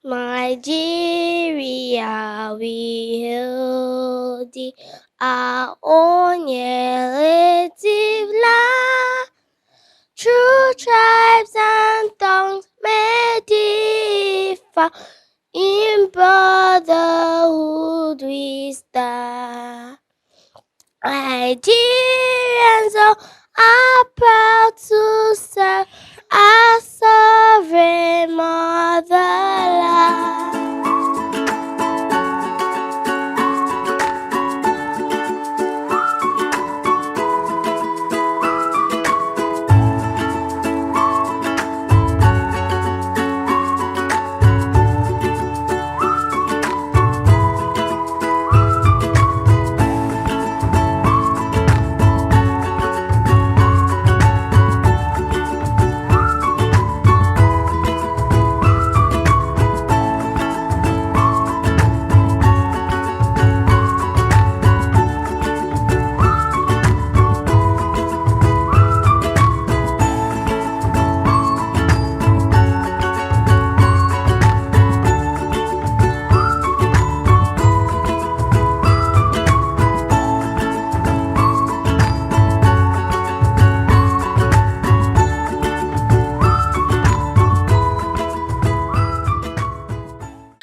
Nigeria, we hail thee, our own relative land. True tribes and tongues may differ, in brotherhood we stand. Nigerians are proud to serve our sovereign motherland.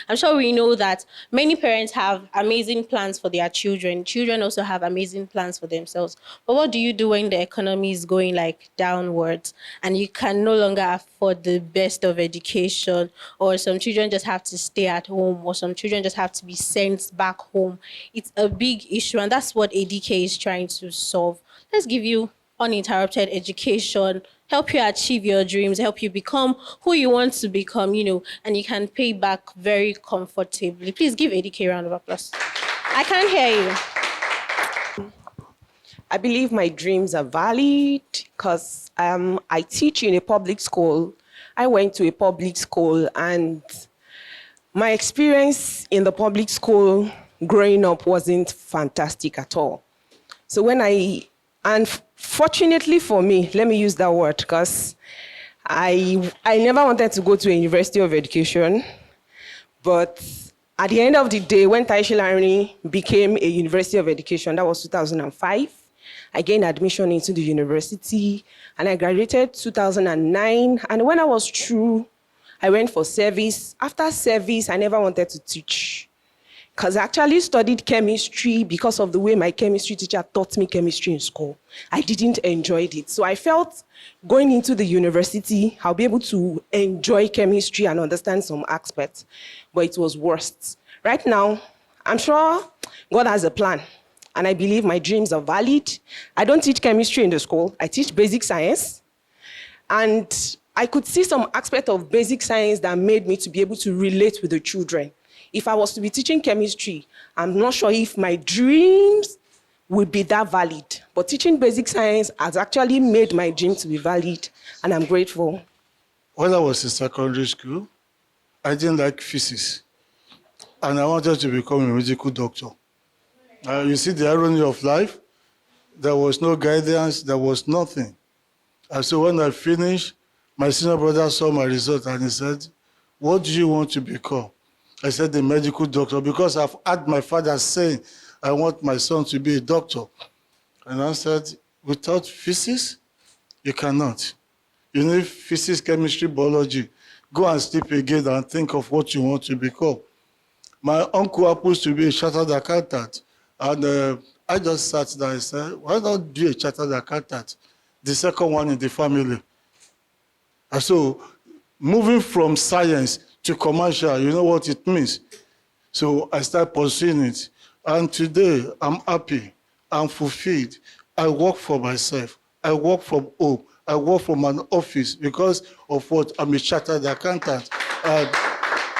I'm sure we know that many parents have amazing plans for their children. Children also have amazing plans for themselves. But what do you do when the economy is going like downwards and you can no longer afford the best of education, or some children just have to stay at home, or some children just have to be sent back home? It's a big issue, and that's what Edike is trying to solve. Let's give you uninterrupted education, help you achieve your dreams, help you become who you want to become, and you can pay back very comfortably. Please give Edike a round of applause. I can't hear you. I believe my dreams are valid because I teach in a public school. I went to a public school, and my experience in the public school growing up wasn't fantastic at all. So and fortunately for me, let me use that word, because I never wanted to go to a university of education, but at the end of the day, when Taishilani became a university of education, that was 2005, I gained admission into the university, and I graduated 2009, and when I was through, I went for service. After service, I never wanted to teach, because I actually studied chemistry because of the way my chemistry teacher taught me chemistry in school. I didn't enjoy it. So I felt going into the university, I'll be able to enjoy chemistry and understand some aspects, but it was worse. Right now, I'm sure God has a plan, and I believe my dreams are valid. I don't teach chemistry in the school. I teach basic science, and I could see some aspect of basic science that made me to be able to relate with the children. If I was to be teaching chemistry, I'm not sure if my dreams would be that valid. But teaching basic science has actually made my dream to be valid, and I'm grateful. When I was in secondary school, I didn't like physics, and I wanted to become a medical doctor. You see the irony of life? There was no guidance, there was nothing. And so when I finished, my senior brother saw my result and he said, "What do you want to become?" I said, "The medical doctor," because I've had my father saying, "I want my son to be a doctor." And I said, "Without physics, you cannot. You need physics, chemistry, biology. Go and sleep again and think of what you want to become." My uncle happens to be a chartered accountant. And I just sat there and said, "Why not be a chartered accountant? The second one in the family." And so moving from science to commercial, you know what it means. So I started pursuing it. And today, I'm happy, I'm fulfilled. I work for myself. I work from home. I work from an office because of what? I'm a chartered accountant. And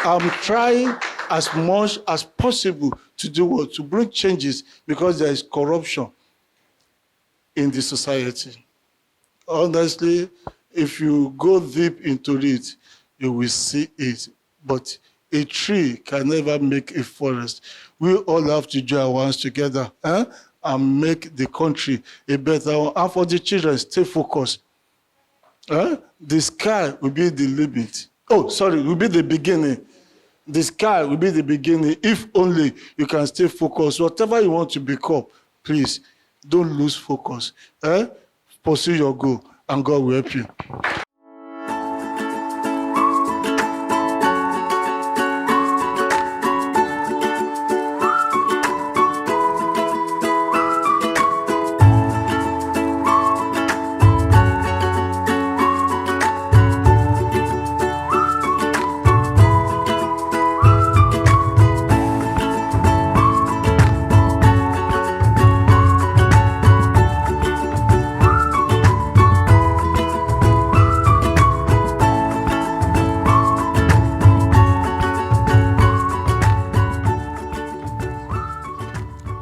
I'm trying as much as possible to do what? To bring changes, because there is corruption in the society. Honestly, if you go deep into it, you will see it. But a tree can never make a forest. We all have to join our hands together and make the country a better one. And for the children, stay focused. The sky will be the limit. Oh, sorry, will be the beginning. The sky will be the beginning if only you can stay focused. Whatever you want to become, please don't lose focus. Pursue your goal, and God will help you.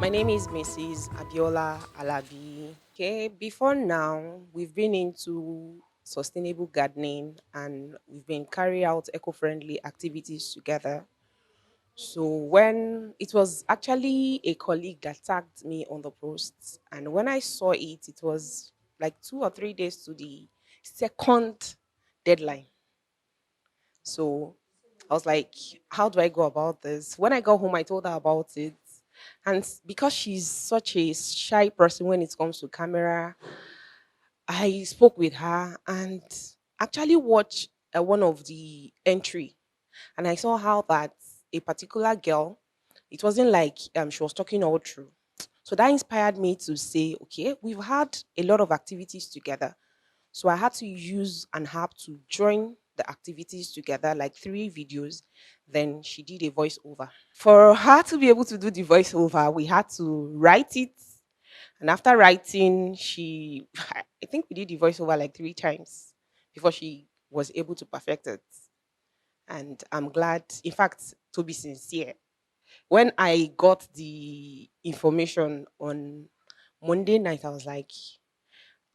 My name is Mrs. Abiola Alabi. Okay, before now, we've been into sustainable gardening and we've been carrying out eco-friendly activities together. So when it was actually a colleague that tagged me on the post, and when I saw it, it was like 2 or 3 days to the second deadline. So I was like, how do I go about this? When I got home, I told her about it. And because she's such a shy person when it comes to camera, I spoke with her and actually watched one of the entry. And I saw how that a particular girl, it wasn't like she was talking all true. So that inspired me to say, okay, we've had a lot of activities together. So I had to use an app to join the activities together, like 3 videos. Then she did a voiceover. For her to be able to do the voiceover, we had to write it. And after writing, I think we did the voiceover like 3 times before she was able to perfect it. And I'm glad, in fact, to be sincere, when I got the information on Monday night, I was like,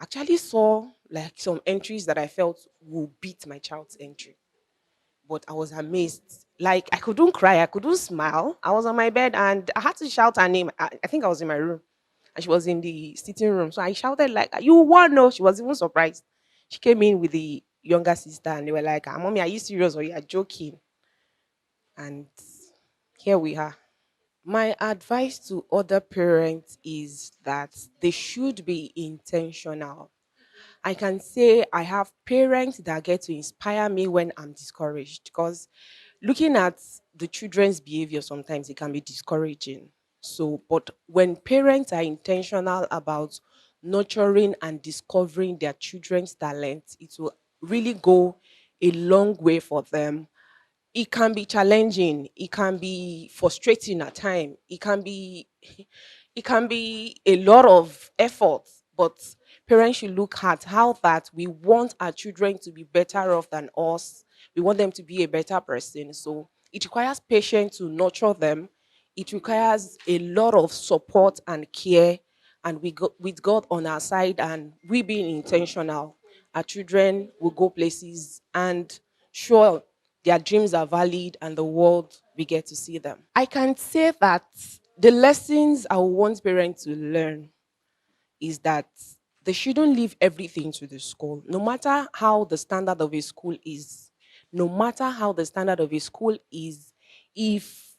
actually saw like some entries that I felt will beat my child's entry. But I was amazed. Like I couldn't cry, I couldn't smile. I was on my bed and I had to shout her name. I think I was in my room and she was in the sitting room. So I shouted like, "You won!" No, she was even surprised. She came in with the younger sister and they were like, "Mommy, are you serious or you are joking?" And here we are. My advice to other parents is that they should be intentional. I can say I have parents that get to inspire me when I'm discouraged because looking at the children's behavior sometimes it can be discouraging. So, but when parents are intentional about nurturing and discovering their children's talent, it will really go a long way for them. It can be challenging, it can be frustrating at times, it can be a lot of effort, but parents should look at how that we want our children to be better off than us. We want them to be a better person. So it requires patience to nurture them. It requires a lot of support and care. And with God on our side and we being intentional, our children will go places and sure their dreams are valid and the world we get to see them. I can say that the lessons I want parents to learn is that they shouldn't leave everything to the school. No matter how the standard of a school is, no matter how the standard of a school is, if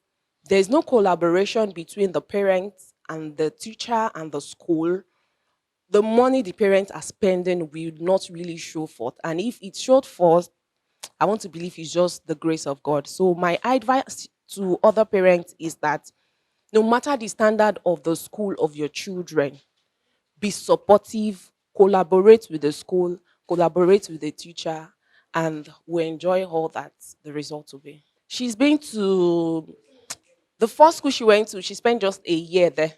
there's no collaboration between the parents and the teacher and the school, the money the parents are spending will not really show forth. And if it showed forth, I want to believe it's just the grace of God. So my advice to other parents is that no matter the standard of the school of your children, be supportive, collaborate with the school, collaborate with the teacher, and we enjoy all that the result will be. She's been to the first school she went to, she spent just a year there.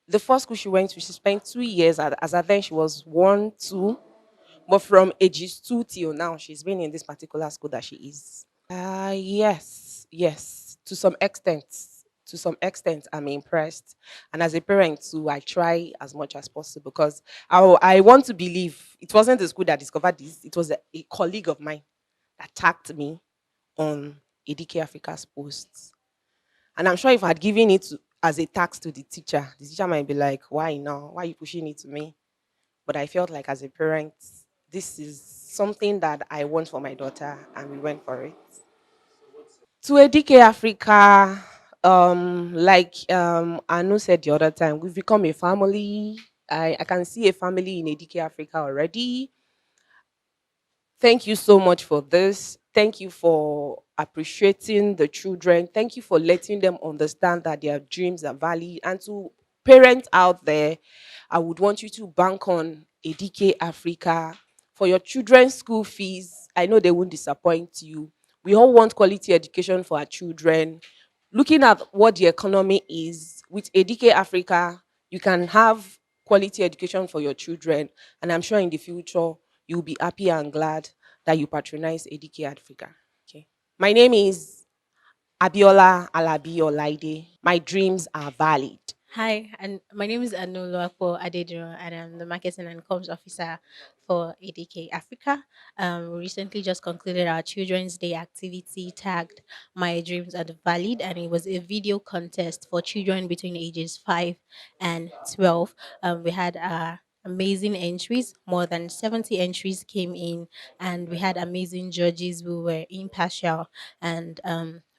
The first school she went to, she spent 2 years. As at then, she was 1, 2. But from ages 2 till now, she's been in this particular school that she is. Yes, yes. To some extent, I'm impressed. And as a parent too, I try as much as possible because I want to believe it wasn't the school that discovered this. It was a colleague of mine that tagged me on Edike Africa's posts. And I'm sure if I'd given it as a tax to the teacher might be like, "Why now? Why are you pushing it to me?" But I felt like as a parent, this is something that I want for my daughter, and we went for it. To Edike Africa, like Anu said the other time, we've become a family. I can see a family in Edike Africa already. Thank you so much for this. Thank you for appreciating the children. Thank you for letting them understand that their dreams are valid. And to parents out there, I would want you to bank on Edike Africa for your children's school fees. I know they won't disappoint you. We all want quality education for our children. Looking at what the economy is with Edike Africa, you can have quality education for your children. And I'm sure in the future, you'll be happy and glad that you patronize Edike Africa. Okay. My name is Abiola Alabi Olaide. My dreams are valid. Hi, and my name is Oluwatamilore Adetoro, and I'm the marketing and comms officer for Edike Africa. We recently just concluded our Children's Day activity tagged "My Dreams Are Valid," and it was a video contest for children between ages 5 and 12. We had amazing entries. More than 70 entries came in, and we had amazing judges who were impartial, and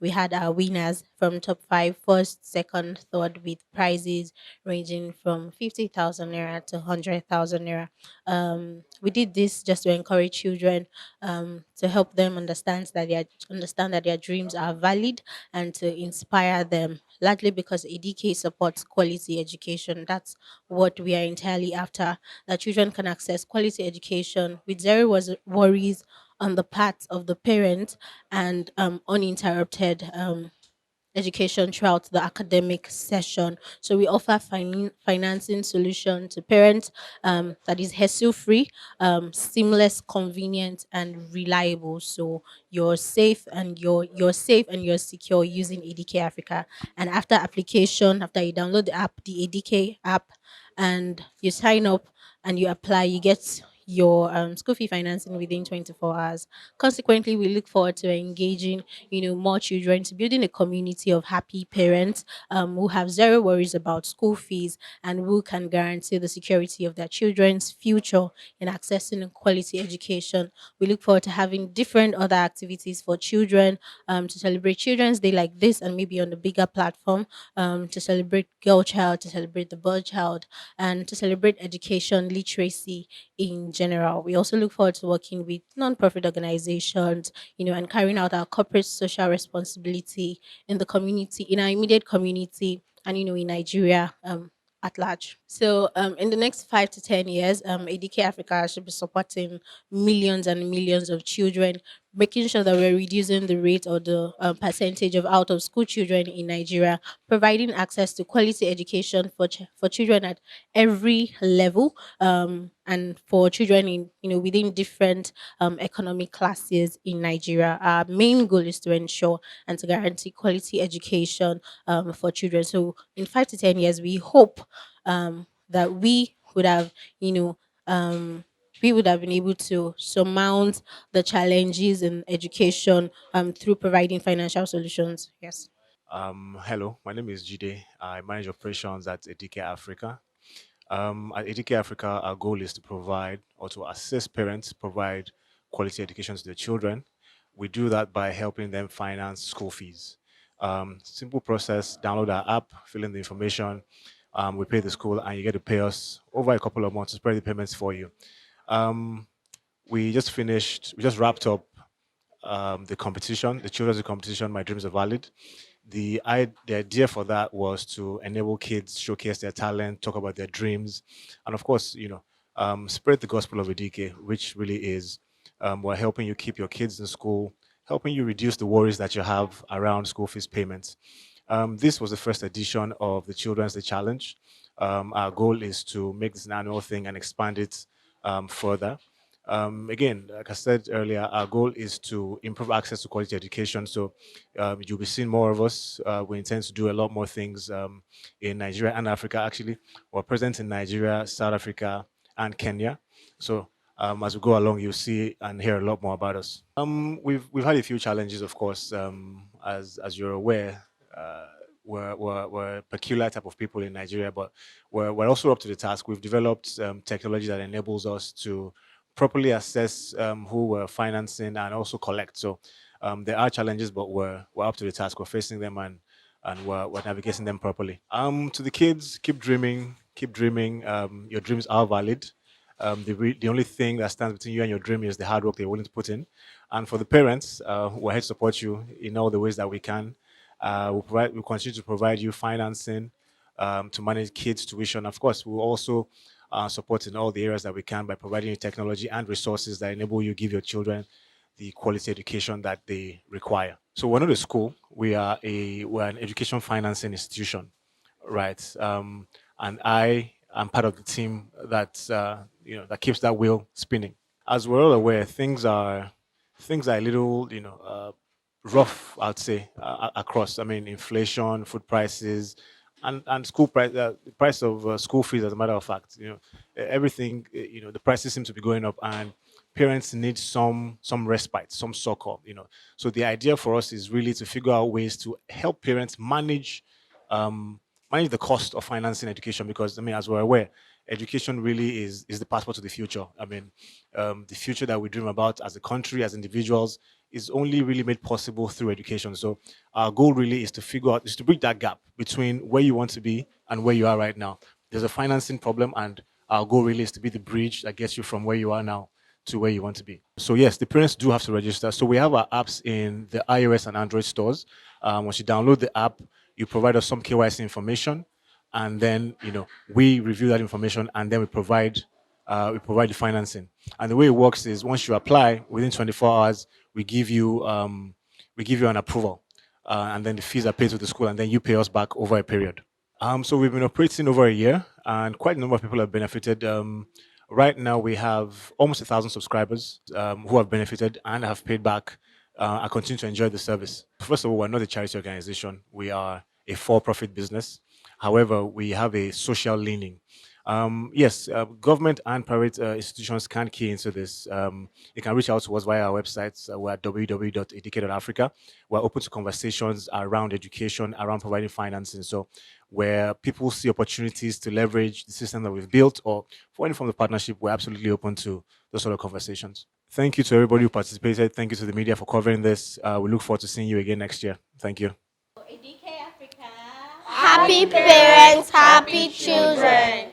we had our winners from top five, first, second, third, with prizes ranging from 50,000 naira to 100,000 naira. We did this just to encourage children, to help them understand that their dreams are valid, and to inspire them. Largely because EDK supports quality education. That's what we are entirely after. That children can access quality education with zero worries on the part of the parent, and uninterrupted education throughout the academic session. So we offer financing solution to parents, that is hassle free, seamless, convenient, and reliable. So you're safe and you're secure using ADK Africa. And after application, after you download the app, the ADK app, and you sign up and you apply, you get your school fee financing within 24 hours. Consequently, we look forward to engaging, more children, to building a community of happy parents, who have zero worries about school fees, and who can guarantee the security of their children's future in accessing quality education. We look forward to having different other activities for children, to celebrate Children's Day like this, and maybe on a bigger platform, to celebrate Girl Child, to celebrate the Boy Child, and to celebrate education literacy in general. We also look forward to working with non-profit organizations, and carrying out our corporate social responsibility in the community, in our immediate community, and in Nigeria. At large. So, in the next 5 to 10 years, ADK Africa should be supporting millions and millions of children, making sure that we're reducing the rate or the percentage of out of school children in Nigeria, providing access to quality education for children at every level, and for children in within different economic classes in Nigeria. Our main goal is to ensure and to guarantee quality education for children. So in 5 to 10 years, we hope that you know we would have been able to surmount the challenges in education, through providing financial solutions. Yes. Hello, my name is Jide. I manage operations at Edike Africa. At Edike Africa, our goal is to provide or to assist parents provide quality education to their children. We do that by helping them finance school fees. Simple process: download our app, fill in the information, we pay the school, and you get to pay us over a couple of months to spread the payments for you. Um, we just wrapped up the competition, the children's competition. My dreams are valid. The idea for that was to enable kids showcase their talent, talk about their dreams, and of course, spread the gospel of Edike, which really is, we're helping you keep your kids in school, helping you reduce the worries that you have around school fees payments. This was the first edition of the Children's Day Challenge. Our goal is to make this an annual thing and expand it further. Again, like I said earlier, our goal is to improve access to quality education. So you'll be seeing more of us. We intend to do a lot more things in Nigeria and Africa. Actually, we're present in Nigeria, South Africa, and Kenya. So as we go along, you'll see and hear a lot more about us. We've had a few challenges, of course, as you're aware. We're a peculiar type of people in Nigeria, but we're also up to the task. We've developed technology that enables us to properly assess who we're financing and also collect. So There are challenges, but we're up to the task. We're facing them, and we're navigating them properly. To the kids, keep dreaming, keep dreaming. Your dreams are valid. The only thing that stands between you and your dream is the hard work that you're willing to put in. And for the parents, we're here to support you in all the ways that we can. We'll continue to provide you financing to manage kids' tuition. Of course, we'll also support in all the areas that we can by providing you technology and resources that enable you give your children the quality education that they require. So we're not a school; we're an education financing institution, right? And I am part of the team that keeps that wheel spinning. As we're all aware, things are a little rough, I'd say, across. I mean, inflation, food prices, and school price, the price of school fees. As a matter of fact, everything. The prices seem to be going up, and parents need some respite, some succor. So the idea for us is really to figure out ways to help parents um, manage the cost of financing education, because I mean, as we're aware, education really is the passport to the future. I mean, the future that we dream about as a country, as individuals, is only really made possible through education. So our goal really is to bridge that gap between where you want to be and where you are right now. There's a financing problem, and our goal really is to be the bridge that gets you from where you are now to where you want to be. So yes, the parents do have to register. So we have our apps in the iOS and Android stores. Once you download the app, you provide us some KYC information, and then we review that information, and then we provide the financing. And the way it works is, once you apply, within 24 hours, we give you an approval, and then the fees are paid to the school, and then you pay us back over a period. So we've been operating over a year, and quite a number of people have benefited. Right now, we have almost 1,000 subscribers who have benefited and have paid back and continue to enjoy the service. First of all, we're not a charity organization. We are a for-profit business. However, we have a social leaning. Yes, government and private institutions can key into this. You can reach out to us via our websites. We're at www.edike.africa. We're open to conversations around education, around providing financing. So where people see opportunities to leverage the system that we've built, or for any form of partnership, we're absolutely open to those sort of conversations. Thank you to everybody who participated. Thank you to the media for covering this. We look forward to seeing you again next year. Thank you. Happy parents, happy children.